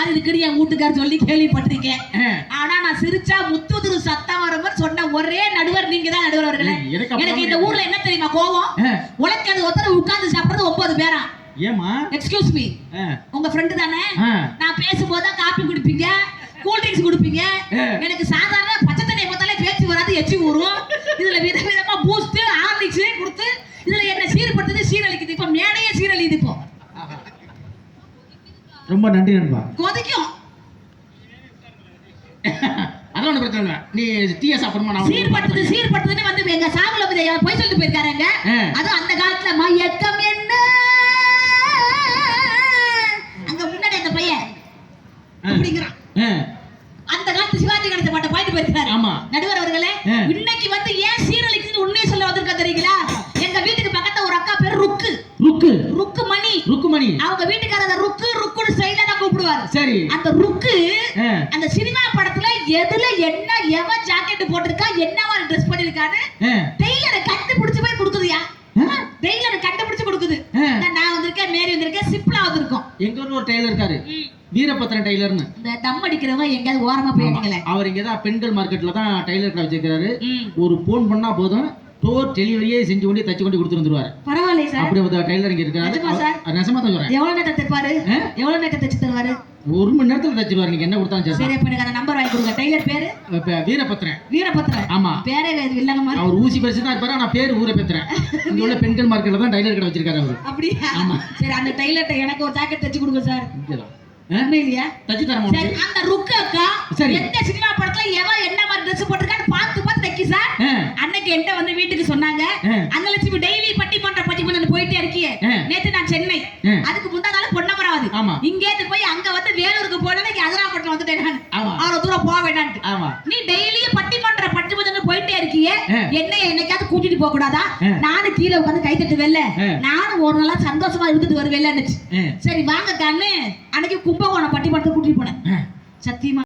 மாதிரி இருக்குன்னு என் வீட்டுக்காரர் சொல்லி கேள்விப்பட்டிருக்கேன். ஆனா நான் சிரிச்சா முத்துதுரு சத்தம் வரும்போது சொன்ன ஒரே நடுவர் நீங்க தான் நடுவர் அவர்களே. எனக்கு இந்த ஊர்ல என்ன தெரியுமா கோவம், உழைக்கிறது ஒருத்தர் உட்கார்ந்து சாப்பிடுறது 9 பேரா. ஏமா எக்ஸ்கியூஸ் மீ, உங்க ஃப்ரெண்டு தானே? நான் பேசும்போது காபி குடிப்பீங்க, கூல் ட்ரிங்க்ஸ் குடிப்பீங்க. எனக்கு சாதாரண பச்சை தண்ணியை பார்த்தாலே பேச்சு வராது, எச்சி ஊறும். இதுல விதவிதமா பூஸ்ட் ஹார்லிக்ஸ் கொடுத்து இதுல என்ன சீர்படுத்துது, சீரழிக்குது. இப்ப மேடையே சீரழிது. இப்போ ரொம்ப நன்றி நண்பா. கொதிக்கும். அதெல்லாம் ஒன்றும் பிரச்சனை இல்லை. நீ டீயை சாப்பிடணுமா? சீர்படுத்துதுன்னு வந்து எங்க சாகுல போய் சொல்லிட்டு போயிருக்காருங்க. அது அந்த காலத்துல மயக்கம் என்ன அங்க முன்னாடி அந்த பையன் அப்படிங்கிறான். அந்த காலத்து சிவாஜி கணேசன் பாட்ட பாயிட்டு போயிருக்காரு. ஆமா நடுவர் அவர்களே, இன்னைக்கு வந்து ஏன் சீரழிக்குது உண்மையை சொல்ல வந்திருக்கா தெரியுங்களா? எங்க வீட்டுக்கு பக்கத்துல ஒரு அக்கா பேர் ருக்கு மணி. அவங்க வீட்டுக்காரங்க ருக்குன்னு ஸ்டைலா தான் கூப்பிடுவாரு. சரி, அந்த ருக்கு அந்த சினிமா படத்துல எதுல என்ன எவன் ஜாக்கெட் போட்டிருக்கா, என்னவா ட்ரெஸ் பண்ணிருக்கான்னு டெய்லரை கண்டுபிடிச்சு போய் கொடுக்குதுயா. டெய்லரை கண்டுபிடிச்சு கொடுக்குது. நான் வந்திருக்கேன், மேரி வந்திருக்கேன், சிப்லா வந்திருக்கோம். எங்க ஊர்ல ஒரு டெய்லர் இருக்காரு, வீரபத்திரன் டெய்லர்னு. இந்த தம் அடிக்கிறவங்க எங்கயாவது ஓரமா போயிட்டீங்களே. அவர் இங்கதான் பெண்கள் மார்க்கெட்ல தான் டெய்லர் கடை வச்சிருக்காரு. ஒரு போன் பண்ணா போதும் டோர் டெலிவரியே செஞ்சு கொண்டு தச்சு கொண்டு கொடுத்து வந்துருவாரு. பரவாயில்லை சார். அப்படி ஒரு டெய்லர் இங்க இருக்காரு. நெசமா தான் சொல்றேன். எவ்வளவு நேரம் தப்பாரு, எவ்வளவு நேரம் தச்சு தருவாரு? 1 மணி நேரத்துல தச்சிருவாரு. நீங்க என்ன கொடுத்தாலும் சரி. அப்ப எனக்கு அந்த நம்பர் வாங்கி கொடுங்க. டெய்லர் பேரு வீரபத்திரன். ஆமா, பேரே இல்லங்க மாதிரி. அவர் ஊசி பரிசு தான் இருப்பாரு. நான் பேரு ஊரபத்திரன். இங்க உள்ள பெண்கள் மார்க்கெட்ல தான் டெய்லர் கடை வச்சிருக்காரு அவரு. அப்படியே? ஆமா. சரி, அந்த டெய்லர்ட்ட எனக்கு ஒரு ஜாக்கெட் தச்சு கொடுங்க சார். இங்கதான் இல்லையா? தச்சு தரமா? சரி, அந்த ருக்கு அக்கா எந்த சினிமா படத்துல எவன் என்ன மாதிரி ட்ரெஸ் போட்டுருக்கான்னு பார்த்து தைக்கி சார். அன்னைக்கு என்கிட்ட வந்து வீட்டுக்கு சொன்னாங்க, அன்னலட்சுமி டெய்லி பட்டிமன்றம் போயிட்டே இருக்கியே. நேத்து நான் சென்னை, அதுக்கு முந்தா நாள் பொன்னமராவதி. இங்கேருந்து போய் அங்க வந்து வேலூருக்கு போனேன், அதிராப்பட்டினம் வந்துட்டேன் நான். அவ்வளவு தூரம் போக வேண்டான்ட்டு. நீ டெய்லி பட்டிமன்றம் போயிட்டே இருக்கியே, என்னைக்காவது கூட்டிட்டு போக கூடாதா? நானும் கீழே உட்காந்து கை தட்டு வெல்ல, நானும் ஒரு நாளா சந்தோஷமா இருந்துட்டு வருவேன். சரி வாங்க கண்ணு, அன்னைக்கு கும்பகோணம் பட்டிமன்றத்துக்கு கூட்டிட்டு போனேன். சத்தியமா